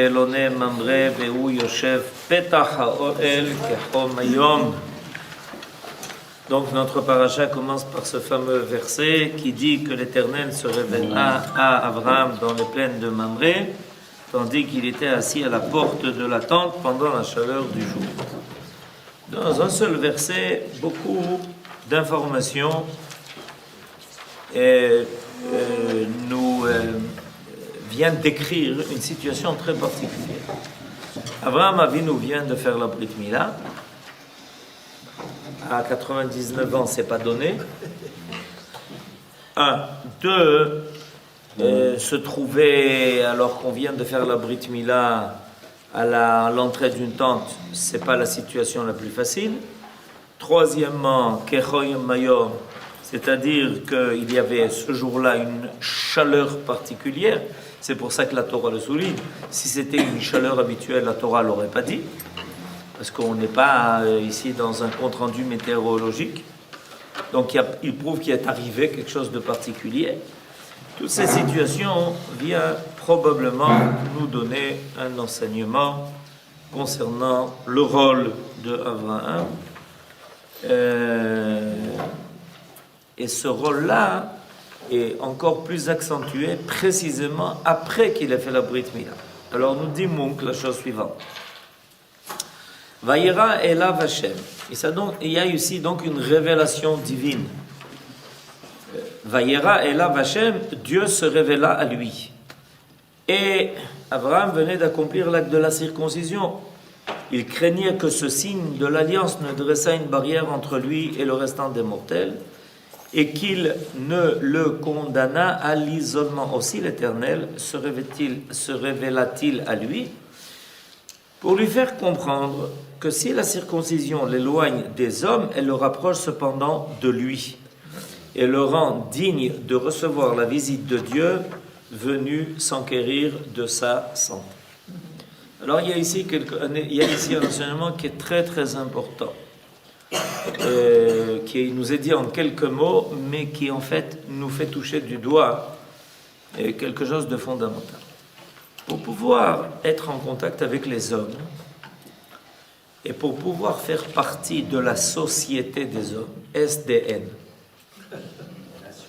אלוני ממרא והוא יושב פתח האוהל כחום היום. Donc notre paracha commence par ce fameux verset qui dit que l'Éternel se révéla à Abraham dans les plaines de Mamré, tandis qu'il était assis à la porte de la tente pendant la chaleur du jour. Dans un seul verset, beaucoup d'informations nous viennent décrire une situation très particulière. Abraham Avinu vient de faire la Brit Mila. À 99 ans, c'est pas donné. 1. 2. Se trouver, alors qu'on vient de faire la Brit Mila, à l'entrée d'une tente, c'est pas la situation la plus facile. Troisièmement, Kechoyim Mayom, c'est-à-dire qu'il y avait ce jour-là une chaleur particulière. C'est pour ça que la Torah le souligne. Si c'était une chaleur habituelle, la Torah l'aurait pas dit. Parce qu'on n'est pas ici dans un compte-rendu météorologique. Donc il prouve qu'il est arrivé quelque chose de particulier. Toutes ces situations viennent probablement nous donner un enseignement concernant le rôle d'Abraham. Et ce rôle-là est encore plus accentué précisément après qu'il ait fait la Brit Mila. Alors nous dit Munk la chose suivante. Vayera Elav Hashem. Il y a ici donc une révélation divine. Vayera Elav Hashem, Dieu se révéla à lui. Et Abraham venait d'accomplir l'acte de la circoncision. Il craignait que ce signe de l'alliance ne dressât une barrière entre lui et le restant des mortels, et qu'il ne le condamnât à l'isolement. Aussi l'Éternel se révéla-t-il à lui pour lui faire comprendre que si la circoncision l'éloigne des hommes, elle le rapproche cependant de lui et le rend digne de recevoir la visite de Dieu venu s'enquérir de sa santé. Alors il y a ici un enseignement qui est très très important, qui nous est dit en quelques mots, mais qui en fait nous fait toucher du doigt quelque chose de fondamental. Pour pouvoir être en contact avec les hommes et pour pouvoir faire partie de la société des hommes, SDN,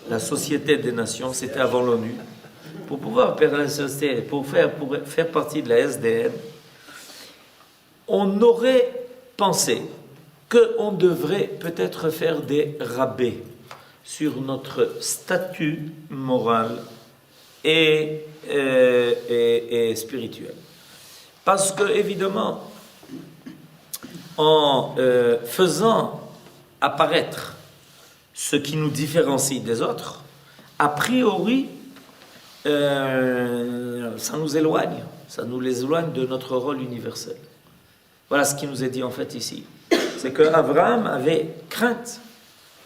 la société des nations, c'était avant l'ONU, pour pouvoir faire partie de la SDN, on aurait pensé qu'on devrait peut-être faire des rabais sur notre statut moral et spirituel. Parce que, évidemment, en faisant apparaître ce qui nous différencie des autres, a priori, ça nous éloigne de notre rôle universel. Voilà ce qui nous est dit en fait ici. C'est qu'Abraham avait crainte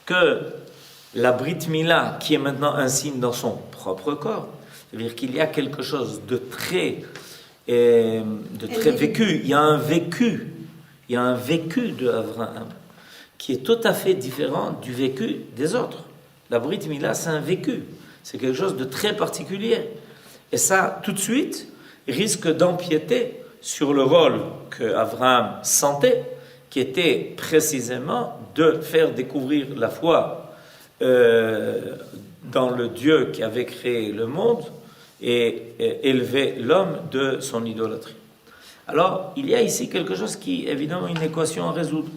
que la Brit Mila, qui est maintenant un signe dans son propre corps, c'est-à-dire qu'il y a quelque chose de très vécu. Il y a un vécu de Abraham qui est tout à fait différent du vécu des autres. La Brit Mila, c'est un vécu. C'est quelque chose de très particulier. Et ça, tout de suite, risque d'empiéter sur le rôle que Abraham sentait, qui était précisément de faire découvrir la foi dans le Dieu qui avait créé le monde et élever l'homme de son idolâtrie. Alors, il y a ici quelque chose qui est évidemment une équation à résoudre.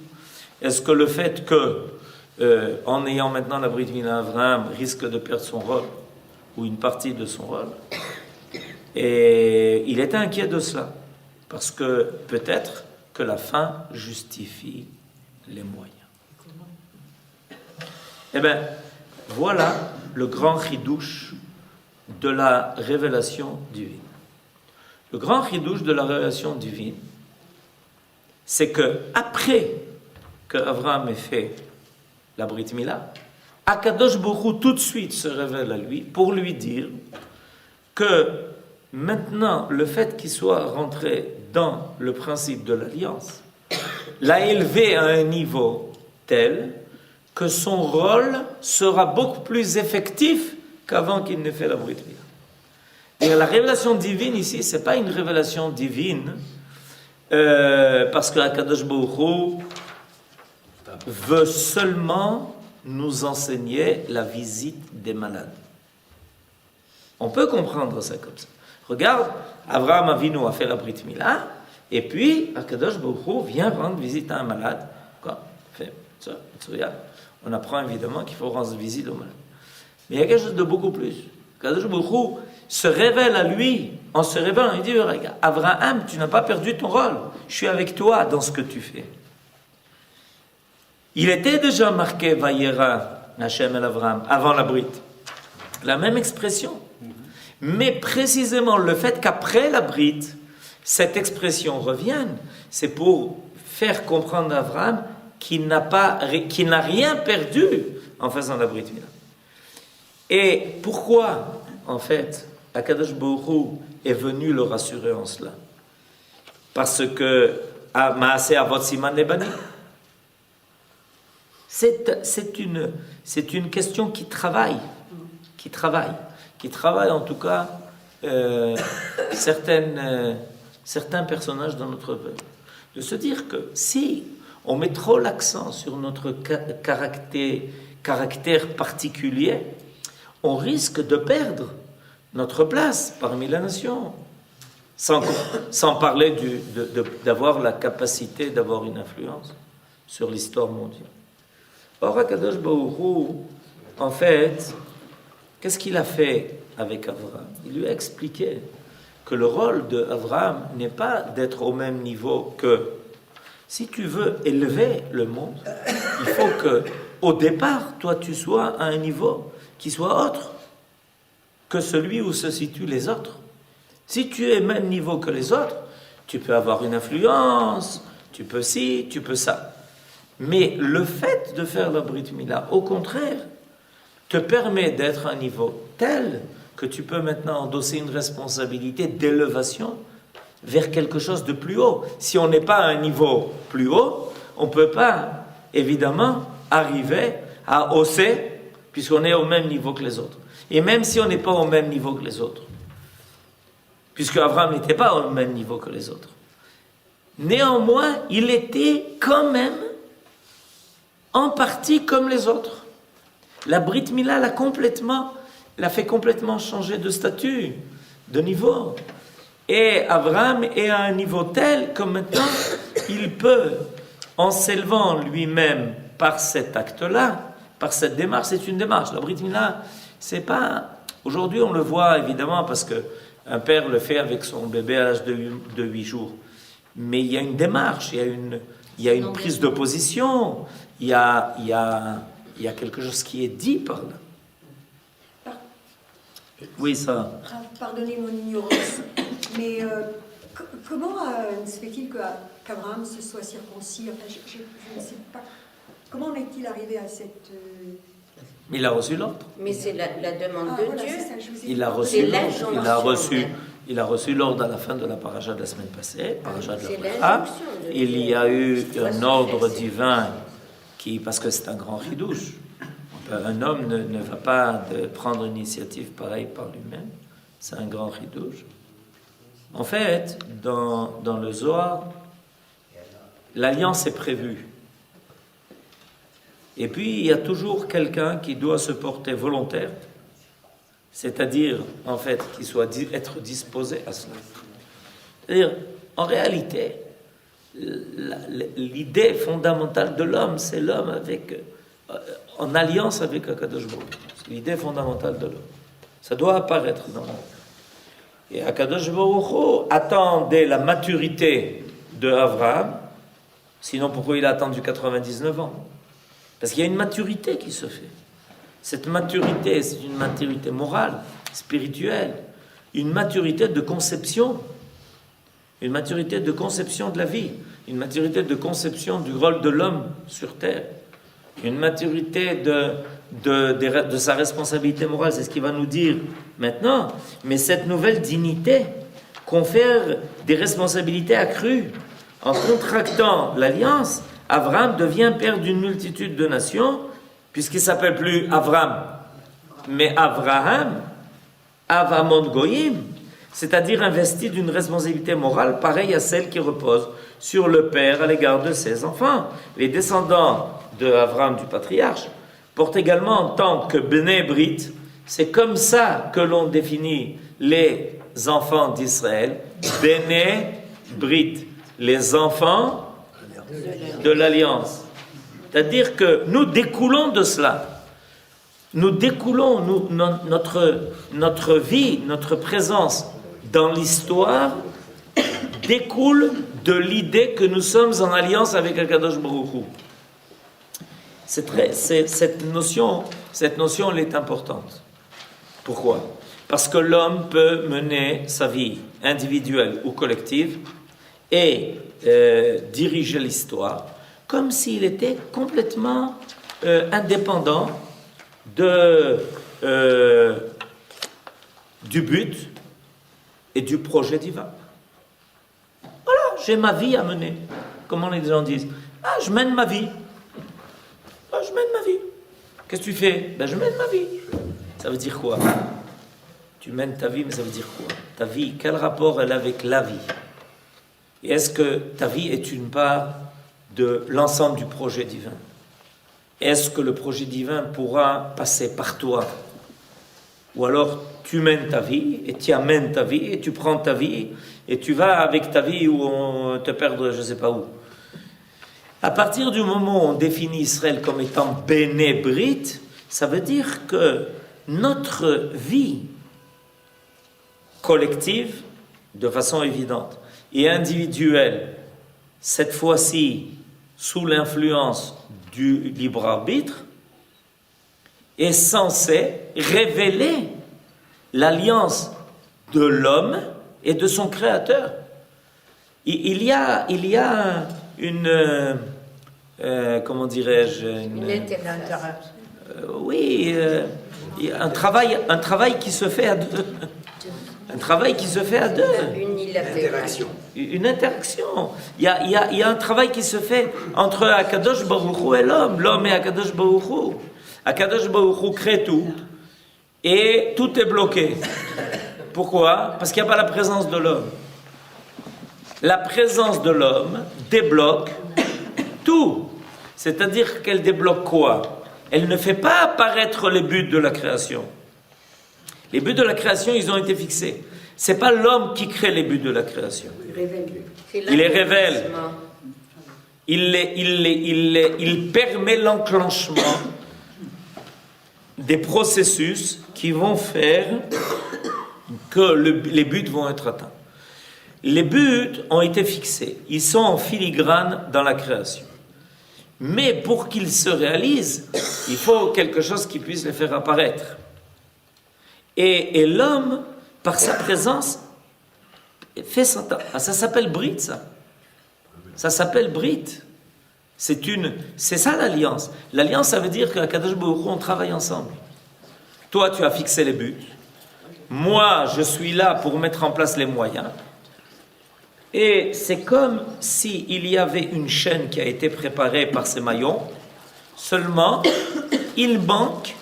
Est-ce que le fait que, en ayant maintenant la Brit Mila, Abraham risque de perdre son rôle, ou une partie de son rôle, et il était inquiet de cela, parce que peut-être que la fin justifie les moyens. Eh bien, voilà le grand chidouche de la révélation divine. Le grand chidouche de la révélation divine, c'est que après que Abraham ait fait la Brit Mila, Akadosh Baruch Hu tout de suite se révèle à lui pour lui dire que maintenant le fait qu'il soit rentré dans le principe de l'alliance l'a élevé à un niveau tel que son rôle sera beaucoup plus effectif qu'avant qu'il n'ait fait la Brit Mila. Et la révélation divine ici, ce n'est pas une révélation divine parce que Akadosh Baruch Hu veut seulement nous enseigner la visite des malades. On peut comprendre ça comme ça. Regarde, Avraham Avinu a fait la Brit Mila, et puis Akadosh Baruch Hu vient rendre visite à un malade. Quoi? Fait ça, on apprend évidemment qu'il faut rendre visite aux malades. Mais il y a quelque chose de beaucoup plus. Akadosh Baruch Hu se révèle à lui, en se révélant, il dit, regarde, Avraham, tu n'as pas perdu ton rôle, je suis avec toi dans ce que tu fais. Il était déjà marqué Vayera Hashem el Avraham avant la Brit. La même expression. Mais précisément le fait qu'après la Brit, cette expression revienne, c'est pour faire comprendre à Avraham qu'il n'a rien perdu en faisant la Brit Mila. Et pourquoi, en fait, Akadosh Baruch Hu est venu le rassurer en cela? Parce que Maaseh Avot Siman Lebani. C'est une question qui travaille en tout cas certains personnages dans notre peuple. De se dire que si on met trop l'accent sur notre caractère particulier, on risque de perdre notre place parmi les nations, sans parler d'avoir la capacité d'avoir une influence sur l'histoire mondiale. Or, Akadosh Baruch Hu, en fait, qu'est-ce qu'il a fait avec Avraham? Il lui a expliqué que le rôle d'Avraham n'est pas d'être au même niveau que... Si tu veux élever le monde, il faut que, au départ, toi, tu sois à un niveau qui soit autre que celui où se situent les autres. Si tu es au même niveau que les autres, tu peux avoir une influence, tu peux ci, tu peux ça. Mais le fait de faire la Brit Mila, au contraire, te permet d'être à un niveau tel que tu peux maintenant endosser une responsabilité d'élévation vers quelque chose de plus haut. Si on n'est pas à un niveau plus haut, on ne peut pas, évidemment, arriver à hausser, puisqu'on est au même niveau que les autres. Et même si on n'est pas au même niveau que les autres, puisque Abraham n'était pas au même niveau que les autres, néanmoins, il était quand même en partie comme les autres. La Brit Mila l'a fait complètement changer de statut, de niveau. Et Abraham est à un niveau tel que maintenant, il peut, en s'élevant lui-même par cet acte-là, par cette démarche, c'est une démarche. La Brit Mila, c'est pas... Aujourd'hui, on le voit évidemment parce qu'un père le fait avec son bébé à l'âge de 8 jours. Mais il y a une démarche, il y a une prise de position, il y a quelque chose qui est dit par là. Oui, ça. Pardonnez mon ignorance, mais comment se fait-il qu'Abraham se soit circoncis? Enfin, je ne sais pas. Comment est-il arrivé à cette... Il a reçu l'ordre. Mais c'est la demande de voilà, Dieu. ça, Il a reçu l'ordre. Il a reçu l'ordre à la fin de la paracha de la semaine passée, paracha de la Bracha. Il y a eu un ordre divin parce que c'est un grand chidouche. Un homme ne va pas prendre une initiative pareille par lui-même. C'est un grand chidouche. En fait, dans le Zohar, l'alliance est prévue. Et puis, il y a toujours quelqu'un qui doit se porter volontaire, c'est-à-dire, en fait, qu'il soit être disposé à cela. C'est-à-dire, en réalité, l'idée fondamentale de l'homme, c'est l'homme en alliance avec Akadosh Baruch Hu. C'est l'idée fondamentale de l'homme. Ça doit apparaître dans le monde. Et Akadosh Baruch Hu attendait la maturité de Abraham, sinon pourquoi il a attendu 99 ans? Parce qu'il y a une maturité qui se fait. Cette maturité, c'est une maturité morale, spirituelle, une maturité de conception, une maturité de conception de la vie, une maturité de conception du rôle de l'homme sur terre, une maturité de sa responsabilité morale. C'est ce qu'il va nous dire maintenant. Mais cette nouvelle dignité confère des responsabilités accrues. En contractant l'alliance, Abraham devient père d'une multitude de nations, puisqu'il ne s'appelle plus Avram, mais Avraham, Avamon Goyim. c'est-à-dire investi d'une responsabilité morale pareille à celle qui repose sur le père à l'égard de ses enfants. Les descendants de Abraham, du patriarche, portent également en tant que Bnei Brit. C'est comme ça que l'on définit les enfants d'Israël, Bnei Brit, les enfants de l'Alliance. C'est-à-dire que nous découlons de cela. Nous découlons, notre vie, notre présence dans l'histoire découle de l'idée que nous sommes en alliance avec Akadosh Baruch Hu. Cette notion, elle est importante. Pourquoi? Parce que l'homme peut mener sa vie individuelle ou collective et diriger l'histoire comme s'il était complètement indépendant du but et du projet divin. Voilà, j'ai ma vie à mener. Comment les gens disent? Ah, je mène ma vie. Ah, je mène ma vie. Qu'est-ce que tu fais? Ben, je mène ma vie. Ça veut dire quoi? Tu mènes ta vie, mais ça veut dire quoi? Ta vie, quel rapport elle a avec la vie? Et est-ce que ta vie est une part de l'ensemble du projet divin? Est-ce que le projet divin pourra passer par toi? Ou alors tu mènes ta vie et tu amènes ta vie et tu prends ta vie et tu vas avec ta vie où on te perdre je ne sais pas où. À partir du moment où on définit Israël comme étant Béné Brit, ça veut dire que notre vie collective, de façon évidente, et individuelle, cette fois-ci sous l'influence du libre arbitre, est censée révéler l'alliance de l'homme et de son créateur. Il y a une comment dirais-je, oui, un travail qui se fait à deux. Un travail qui se fait à deux. Une interaction. Il y a un travail qui se fait entre Akadosh Baruch Hu et l'homme et Akadosh Baruch Hu. Akadosh Baruch Hu crée tout et tout est bloqué. Pourquoi? Parce qu'il n'y a pas la présence de l'homme. La présence de l'homme débloque tout. C'est-à-dire qu'elle débloque quoi? Elle ne fait pas apparaître les buts de la création. Les buts de la création, ils ont été fixés. Ce n'est pas l'homme qui crée les buts de la création. Il les révèle. Il permet l'enclenchement des processus qui vont faire que les buts vont être atteints. Les buts ont été fixés. Ils sont en filigrane dans la création. Mais pour qu'ils se réalisent, il faut quelque chose qui puisse les faire apparaître. Et l'homme, par sa présence, fait ça. Ça s'appelle Brit, ça. Ça s'appelle Brit. C'est ça l'alliance. L'alliance, ça veut dire qu'à Kadosh Baruch Hu, on travaille ensemble. Toi, tu as fixé les buts. Moi, je suis là pour mettre en place les moyens. Et c'est comme s'il y avait une chaîne qui a été préparée par ces maillons. Seulement, il manque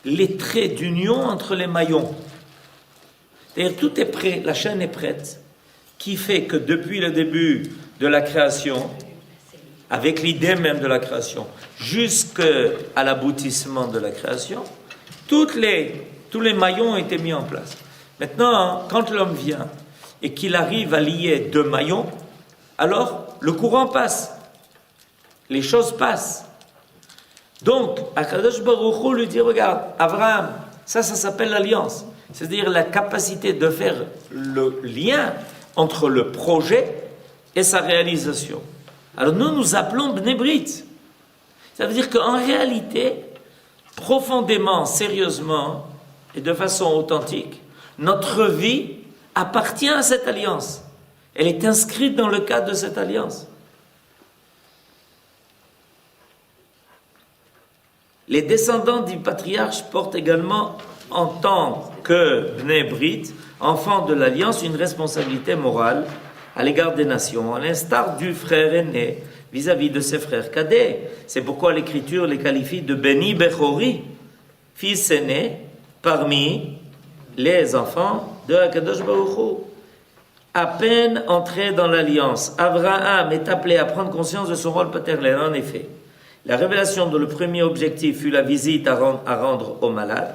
les traits d'union entre les maillons. C'est-à-dire tout est prêt, la chaîne est prête, qui fait que depuis le début de la création, avec l'idée même de la création, jusqu'à l'aboutissement de la création, tous les maillons ont été mis en place. Maintenant, quand l'homme vient et qu'il arrive à lier deux maillons, alors le courant passe, les choses passent. Donc, Akadosh Baruch Hu lui dit, regarde, Abraham, ça s'appelle l'alliance. C'est-à-dire la capacité de faire le lien entre le projet et sa réalisation. Alors nous appelons Bnei Brit. Ça veut dire qu'en réalité, profondément, sérieusement et de façon authentique, notre vie appartient à cette alliance. Elle est inscrite dans le cadre de cette alliance. Les descendants du patriarche portent également, en tant que Bnei Brit, enfants de l'alliance, une responsabilité morale à l'égard des nations, à l'instar du frère aîné vis-à-vis de ses frères cadets. C'est pourquoi l'Écriture les qualifie de Beni Bechori, fils aîné parmi les enfants de Akadosh Baruch Hu. À peine entré dans l'alliance, Abraham est appelé à prendre conscience de son rôle paternel. En effet, la révélation dont le premier objectif fut la visite à rendre aux malades,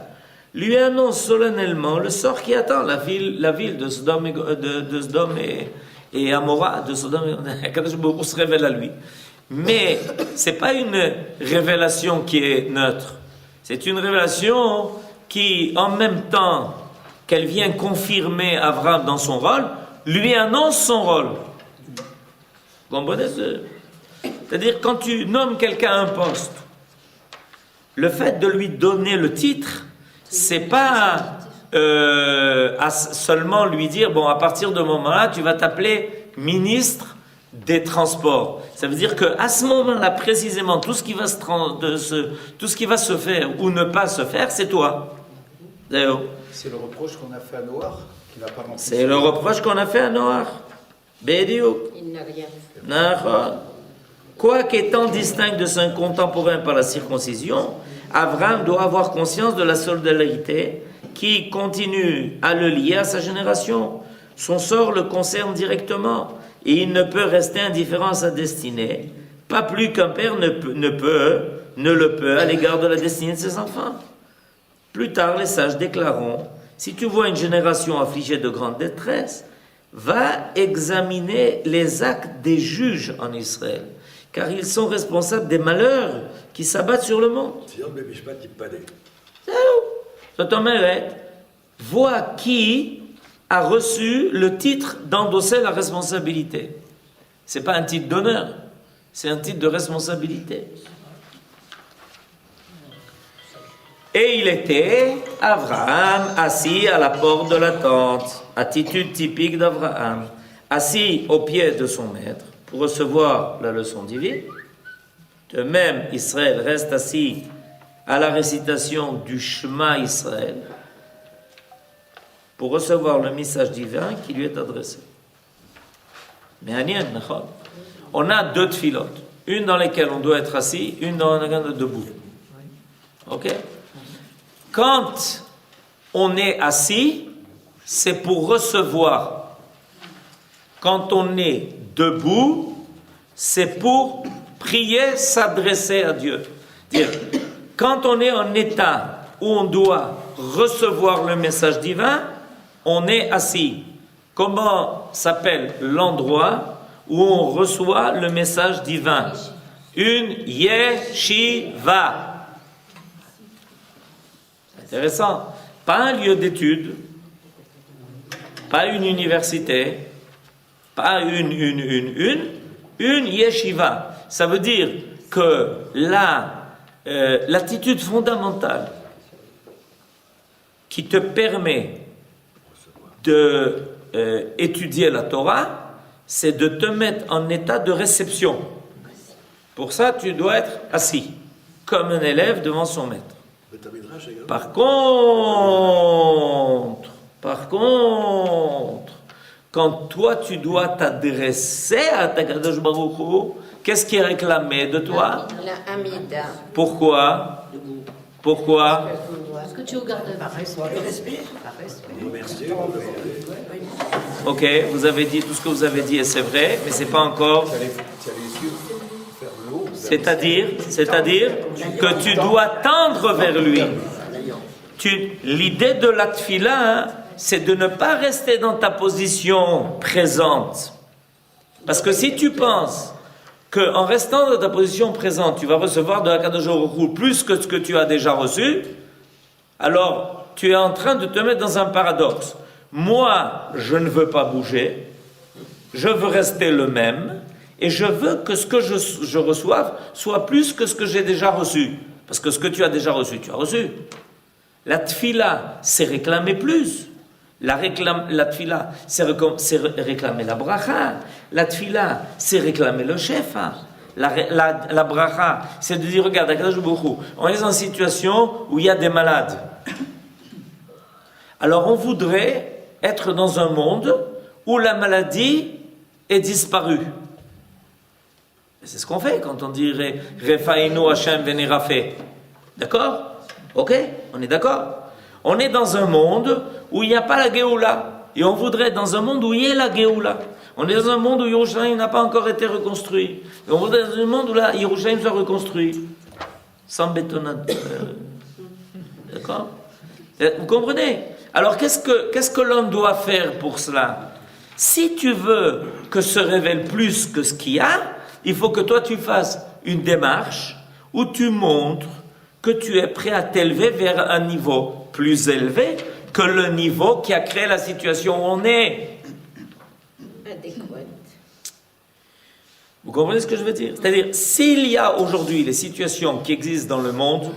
lui annonce solennellement le sort qui attend la ville de Sodome et Amora, de Sodome et Akadosh Baruch Hu se révèle à lui. Mais ce n'est pas une révélation qui est neutre. C'est une révélation qui, en même temps qu'elle vient confirmer Abraham dans son rôle, lui annonce son rôle. Vous comprenez ce? C'est-à-dire, quand tu nommes quelqu'un à un poste, le fait de lui donner le titre, c'est pas seulement lui dire, bon, à partir de ce moment-là, tu vas t'appeler ministre des Transports. Ça veut dire qu'à ce moment-là, précisément, tout ce qui va se faire ou ne pas se faire, c'est toi. D'ailleurs. C'est le reproche qu'on a fait à Noach, qui n'a pas rempli. C'est le reproche qu'on a fait à Noach. Bédiou. Il n'a rien fait. Quoiqu'étant distinct de son contemporain par la circoncision, Abraham doit avoir conscience de la solidarité qui continue à le lier à sa génération. Son sort le concerne directement et il ne peut rester indifférent à sa destinée, pas plus qu'un père ne le peut à l'égard de la destinée de ses enfants. Plus tard, les sages déclareront, si tu vois une génération affligée de grande détresse, va examiner les actes des juges en Israël, car ils sont responsables des malheurs qui s'abattent sur le monde. זאת אומרת, vois qui a reçu le titre d'endosser la responsabilité. Ce n'est pas un titre d'honneur, c'est un titre de responsabilité. Et il était, Abraham, assis à la porte de la tente, attitude typique d'Abraham, assis au pied de son maître pour recevoir la leçon divine. De même, Israël reste assis à la récitation du Shema Israël pour recevoir le message divin qui lui est adressé. Mais on a deux tfilotes, une dans laquelle on doit être assis, une dans laquelle on doit être debout. Ok? Quand on est assis, c'est pour recevoir. Quand on est debout, c'est pour prier, s'adresser à Dieu. Dire, quand on est en état où on doit recevoir le message divin, on est assis. Comment s'appelle l'endroit où on reçoit le message divin? Une yeshiva. Intéressant. Pas un lieu d'étude, pas une université, pas une yeshiva. Ça veut dire que l'attitude fondamentale qui te permet d'étudier la Torah, c'est de te mettre en état de réception. Pour ça, tu dois être assis, comme un élève devant son maître. Par contre, quand toi tu dois t'adresser à ta Kadosh Baruch Hu, qu'est-ce qui est réclamé de toi? La Hamida. Pourquoi? Parce que tu regardes par respect. Ok, vous avez dit tout ce que vous avez dit et c'est vrai, mais c'est pas encore. C'est-à-dire que tu dois tendre vers lui. L'idée de la tfila, c'est de ne pas rester dans ta position présente. Parce que si tu penses qu'en restant dans ta position présente, tu vas recevoir de la Kadosh Baruch Hu plus que ce que tu as déjà reçu, alors tu es en train de te mettre dans un paradoxe. Moi, je ne veux pas bouger, je veux rester le même, et je veux que ce que je reçoive soit plus que ce que j'ai déjà reçu. Parce que ce que tu as déjà reçu, tu as reçu. La tfila, c'est réclamer plus. La tfila, c'est réclamer la bracha. La tfila, c'est réclamer le shefa. La bracha, c'est de dire, regarde, on est dans une situation où il y a des malades. Alors on voudrait être dans un monde où la maladie est disparue. C'est ce qu'on fait quand on dit Refainu Hashem Venerafe. D'accord? Ok? On est d'accord? On est dans un monde où il n'y a pas la Géoula. Et on voudrait être dans un monde où il y ait la Géoula. On est dans un monde où Yerushalayim n'a pas encore été reconstruit. Et on voudrait être dans un monde où la Yerushalayim soit reconstruit. Sans bétonnade. D'accord? Vous comprenez? Alors qu'est-ce que l'homme doit faire pour cela? Si tu veux que se révèle plus que ce qu'il y a, il faut que toi tu fasses une démarche où tu montres que tu es prêt à t'élever vers un niveau plus élevé que le niveau qui a créé la situation où on est. Adéquate. Vous comprenez ce que je veux dire? C'est-à-dire, s'il y a aujourd'hui les situations qui existent dans le monde,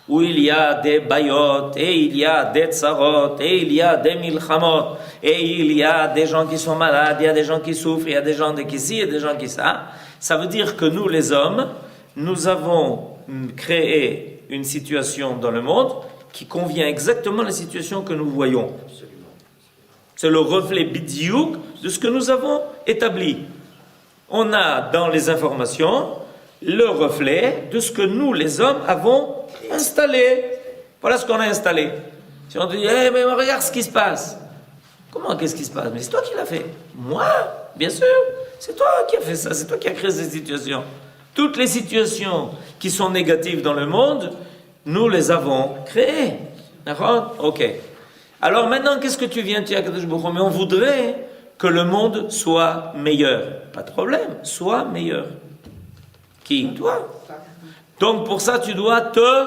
où il y a des bayot, et il y a des tsarot, et il y a des milchamot, et il y a des gens qui sont malades, il y a des gens qui souffrent, il y a des gens qui ci, et des gens qui ça, ça veut dire que nous, les hommes, nous avons créé une situation dans le monde qui convient exactement à la situation que nous voyons. C'est le reflet bidiouk de ce que nous avons établi. On a dans les informations le reflet de ce que nous, les hommes, avons installé. Voilà ce qu'on a installé. Si on te dit, mais regarde ce qui se passe. Comment, qu'est-ce qui se passe? Mais c'est toi qui l'as fait. Moi? Bien sûr. C'est toi qui as fait ça. C'est toi qui as créé cette situation. Toutes les situations qui sont négatives dans le monde, nous les avons créées. D'accord? Ok. Alors maintenant, qu'est-ce que tu viens dire? Mais on voudrait que le monde soit meilleur. Pas de problème. Sois meilleur. Qui? Toi. Donc pour ça, tu dois te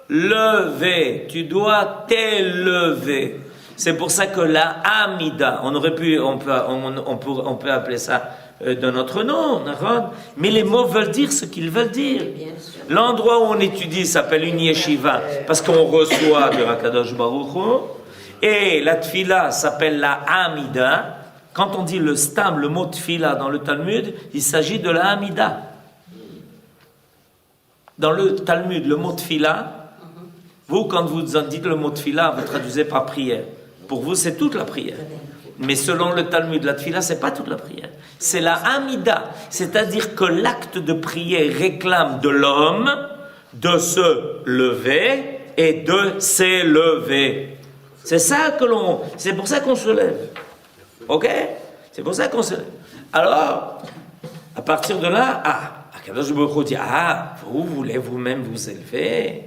lever. Tu dois t'élever. C'est pour ça que la Amida, on peut appeler ça de notre nom, mais les mots veulent dire ce qu'ils veulent dire. L'endroit où on étudie s'appelle une yeshiva, parce qu'on reçoit de Hakadosh Baruch Hu, et la tfila s'appelle la Amida. Quand on dit le stam, le mot tfila dans le Talmud, il s'agit de la Amida. Dans le Talmud, le mot tfila, vous, quand vous dites le mot tfila, vous traduisez par prière. Pour vous, c'est toute la prière. Mais selon le Talmud, la tfila, c'est pas toute la prière. C'est la Amida. C'est-à-dire que l'acte de prière réclame de l'homme de se lever et de s'élever. C'est pour ça qu'on se lève. Ok? C'est pour ça qu'on se lève. Alors, à partir de là, Akadosh Baruch Hu dit, vous voulez vous-même vous élever.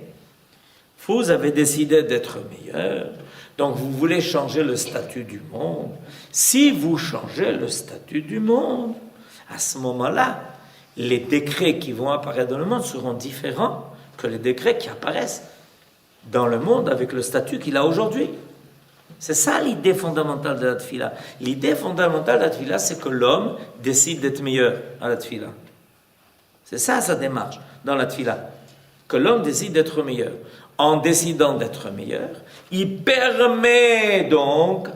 Vous avez décidé d'être meilleur. Donc vous voulez changer le statut du monde. Si vous changez le statut du monde, à ce moment-là, les décrets qui vont apparaître dans le monde seront différents que les décrets qui apparaissent dans le monde avec le statut qu'il a aujourd'hui. C'est ça l'idée fondamentale de la tfila. L'idée fondamentale de la tfila, c'est que l'homme décide d'être meilleur à la tfila. C'est ça sa démarche dans la tfila. Que l'homme décide d'être meilleur. En décidant d'être meilleur, il permet donc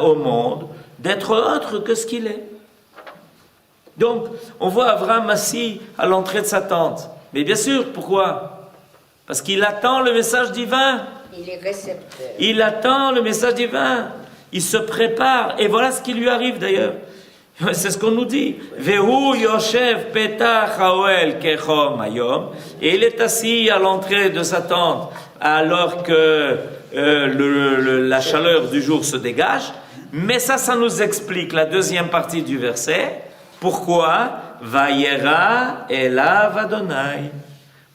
au monde d'être autre que ce qu'il est. Donc, on voit Abraham assis à l'entrée de sa tente. Mais bien sûr, pourquoi? Parce qu'il attend le message divin. Il est récepteur. Il attend le message divin. Il se prépare. Et voilà ce qui lui arrive d'ailleurs. C'est ce qu'on nous dit. Vehu yoshev petach haoel kechom hayom. Et il est assis à l'entrée de sa tente alors que la chaleur du jour se dégage. Mais ça nous explique la deuxième partie du verset. Pourquoi Vayera elav Adonai.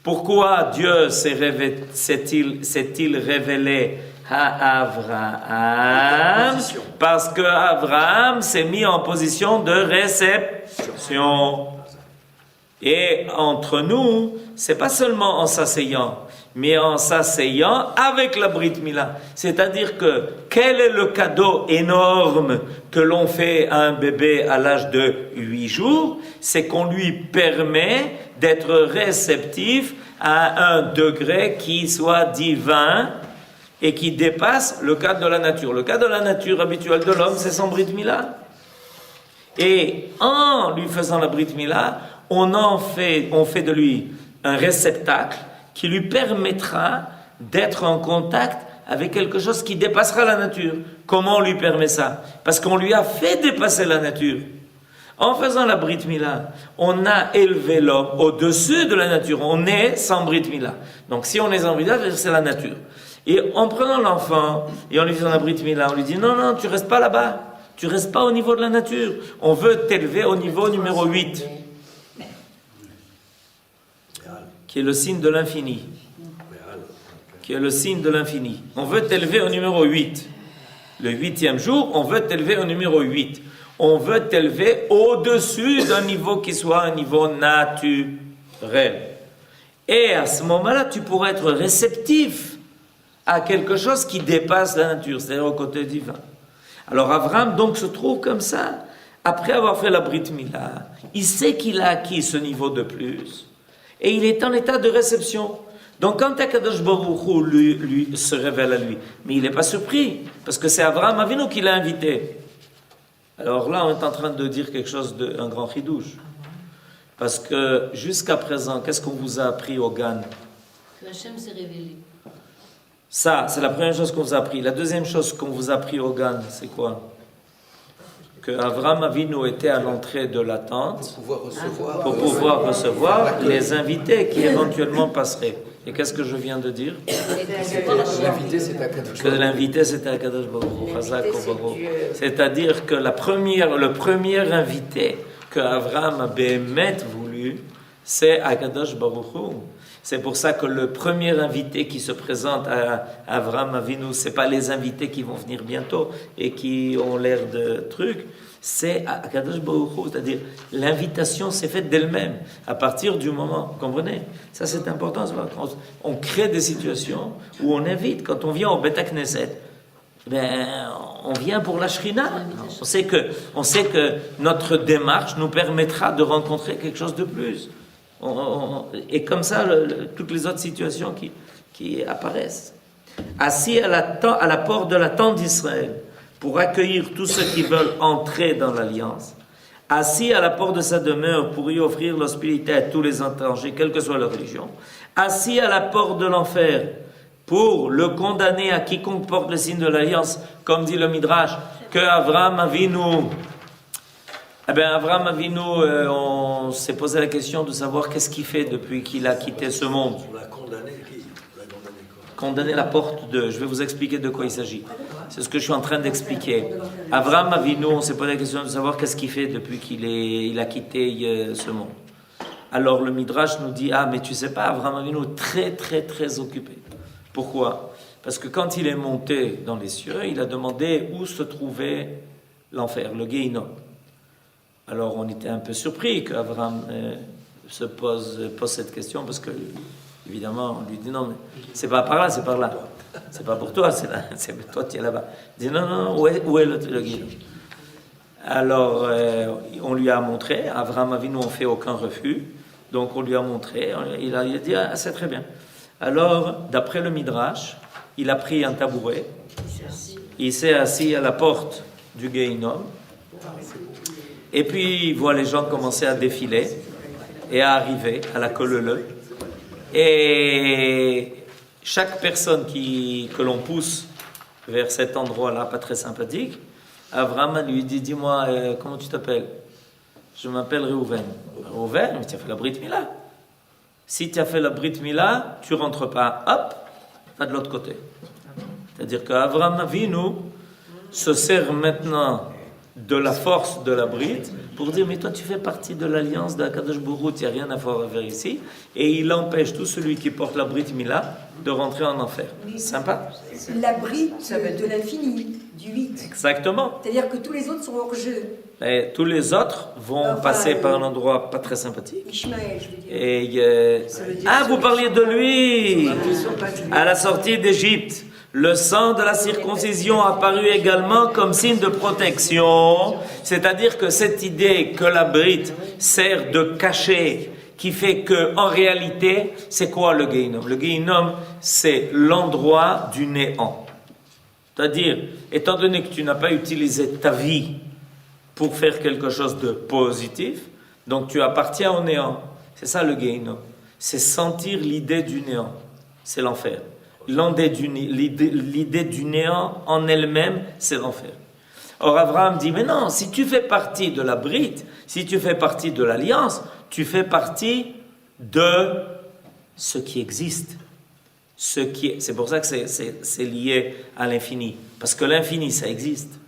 Pourquoi Dieu s'est-il révélé à Abraham? Parce que Abraham s'est mis en position de réception. Et entre nous, c'est pas seulement en s'asseyant, mais en s'asseyant avec la Brit Mila. C'est-à-dire que quel est le cadeau énorme que l'on fait à un bébé à l'âge de 8 jours? C'est qu'on lui permet d'être réceptif à un degré qui soit divin et qui dépasse le cadre de la nature. Le cadre de la nature habituelle de l'homme, c'est son Brit Mila. Et en lui faisant la Brit Mila, on fait de lui un réceptacle qui lui permettra d'être en contact avec quelque chose qui dépassera la nature. Comment on lui permet ça? Parce qu'on lui a fait dépasser la nature. En faisant la Brit Mila, on a élevé l'homme au-dessus de la nature. On est sans Brit Mila. Donc si on est sans Brit Mila, c'est la nature. Et en prenant l'enfant et en lui faisant la Brit Mila, on lui dit non, tu restes pas là-bas. Tu restes pas au niveau de la nature. On veut t'élever au niveau numéro 8, qui est le signe de l'infini. Qui est le signe de l'infini. On veut t'élever au numéro 8. Le 8e jour, on veut t'élever au numéro 8. On veut t'élever au-dessus d'un niveau qui soit un niveau naturel. Et à ce moment-là, tu pourrais être réceptif à quelque chose qui dépasse la nature, c'est-à-dire au côté divin. Alors Abraham donc se trouve comme ça, après avoir fait la Brit Mila, il sait qu'il a acquis ce niveau de plus, et il est en état de réception. Donc quand Akadosh Baruch Hu lui se révèle à lui, mais il n'est pas surpris, parce que c'est Abraham Avinu qui l'a invité. Alors là, on est en train de dire quelque chose d'un grand chidouche. Parce que jusqu'à présent, qu'est-ce qu'on vous a appris au Gan? Que Hachem s'est révélé. Ça, c'est la première chose qu'on vous a appris. La deuxième chose qu'on vous a appris au Gan, c'est quoi? Que Avraham Avinu était à l'entrée de la tente pour pouvoir recevoir les invités qui éventuellement passeraient. Et qu'est-ce que je viens de dire? L'invité, c'est Akadosh. Que l'invité, c'était Akadosh Baruch Hu, Chazak Baruch Hu. C'est-à-dire que le premier invité que Avraham a bémet voulu, c'est Akadosh Baruch Hu. C'est pour ça que le premier invité qui se présente à Avraham Avinu, c'est pas les invités qui vont venir bientôt et qui ont l'air de trucs, c'est Akadosh Baruch Hu, c'est-à-dire l'invitation s'est faite d'elle-même à partir du moment, vous comprenez? Ça c'est important, on crée des situations où on invite, quand on vient au Beth Knesset, on vient pour la Shrina. On sait que notre démarche nous permettra de rencontrer quelque chose de plus. Et comme ça, toutes les autres situations qui apparaissent. Assis à la porte de la tente d'Israël, pour accueillir tous ceux qui veulent entrer dans l'Alliance. Assis à la porte de sa demeure, pour y offrir l'hospitalité à tous les étrangers, quelle que soit leur religion. Assis à la porte de l'enfer, pour le condamner à quiconque porte le signe de l'Alliance, comme dit le Midrash, que Avraham Avinu... Avraham Avinu, on s'est posé la question de savoir qu'est-ce qu'il fait depuis qu'il a quitté ce monde. On l'a condamné qui? On l'a condamné quoi? Condamner la porte de... Je vais vous expliquer de quoi il s'agit. C'est ce que je suis en train d'expliquer. Avraham Avinu, on s'est posé la question de savoir qu'est-ce qu'il fait depuis qu'il a quitté ce monde. Alors le Midrash nous dit, mais tu sais pas, Avraham Avinu très très très occupé. Pourquoi? Parce que quand il est monté dans les cieux, il a demandé où se trouvait l'enfer, le Gehinnom. Alors on était un peu surpris qu'Avraham se pose cette question, parce que évidemment on lui dit non, mais c'est pas par là, c'est par là, c'est pas pour toi, c'est toi qui es là-bas. Il dit non, où est le Gehinnom? Alors on lui a montré, Avraham Avinu n'a fait aucun refus, donc on lui a montré, il a dit c'est très bien. Alors d'après le Midrash, il a pris un tabouret, il s'est assis à la porte du Gehinnom. Et puis, il voit les gens commencer à défiler et à arriver à la Kolele. Et chaque personne que l'on pousse vers cet endroit-là, pas très sympathique, Avraham lui dit, dis-moi, comment tu t'appelles? Je m'appelle Reuven. Reuven, mais tu as fait la Brit Mila. Si tu as fait la Brit Mila, tu rentres pas, hop, va de l'autre côté. C'est-à-dire qu'Avraham Avinu se sert maintenant de la force de la Brit, pour dire, mais toi tu fais partie de l'alliance d'Akadosh Baruch Hu, il n'y a rien à faire ici, et il empêche tout celui qui porte la Brit Mila de rentrer en enfer. Sympa? La Brit de l'infini, du 8. Exactement. C'est-à-dire que tous les autres sont hors jeu. Et tous les autres vont passer par un endroit pas très sympathique. Ishmaël, je veux dire. Et vous parliez de lui à la sortie d'Égypte. Le sang de la circoncision apparu également comme signe de protection, c'est-à-dire que cette idée que la brite sert de cachet, qui fait que en réalité, c'est quoi le Gehinnom? Le Gehinnom, c'est l'endroit du néant. C'est-à-dire, étant donné que tu n'as pas utilisé ta vie pour faire quelque chose de positif, donc tu appartiens au néant. C'est ça le Gehinnom. C'est sentir l'idée du néant. C'est l'enfer. L'idée du néant en elle-même, c'est l'enfer. Or, Abraham dit, mais non, si tu fais partie de la Brite, si tu fais partie de l'Alliance, tu fais partie de ce qui existe. C'est pour ça que c'est lié à l'infini. Parce que l'infini, ça existe.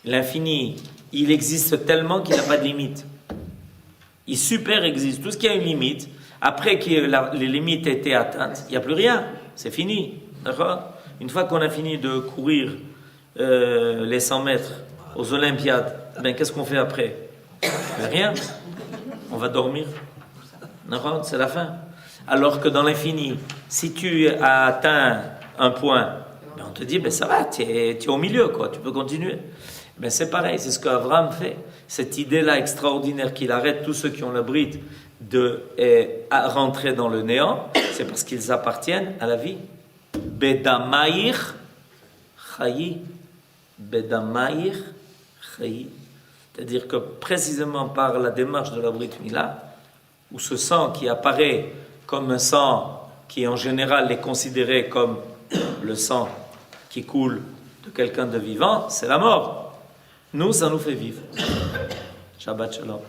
L'infini, il existe tellement qu'il n'a pas de limite. Il super existe. Tout ce qui a une limite, après que les limites aient été atteintes, il n'y a plus rien. C'est fini. D'accord ? Une fois qu'on a fini de courir les 100 mètres aux Olympiades, ben, qu'est-ce qu'on fait après ? Rien. On va dormir. D'accord ? C'est la fin. Alors que dans l'infini, si tu as atteint un point, ben on te dit, ben ça va, tu es au milieu, quoi, tu peux continuer. Ben c'est pareil, c'est ce qu'Abraham fait. Cette idée-là extraordinaire qu'il arrête tous ceux qui ont le bride de rentrer dans le néant, c'est parce qu'ils appartiennent à la vie. Bedamaïr chayi. Bedamaïr chayi. C'est-à-dire que précisément par la démarche de la Brit Mila, où ce sang qui apparaît comme un sang qui en général est considéré comme le sang qui coule de quelqu'un de vivant, c'est la mort. Nous, ça nous fait vivre. Shabbat Shalom.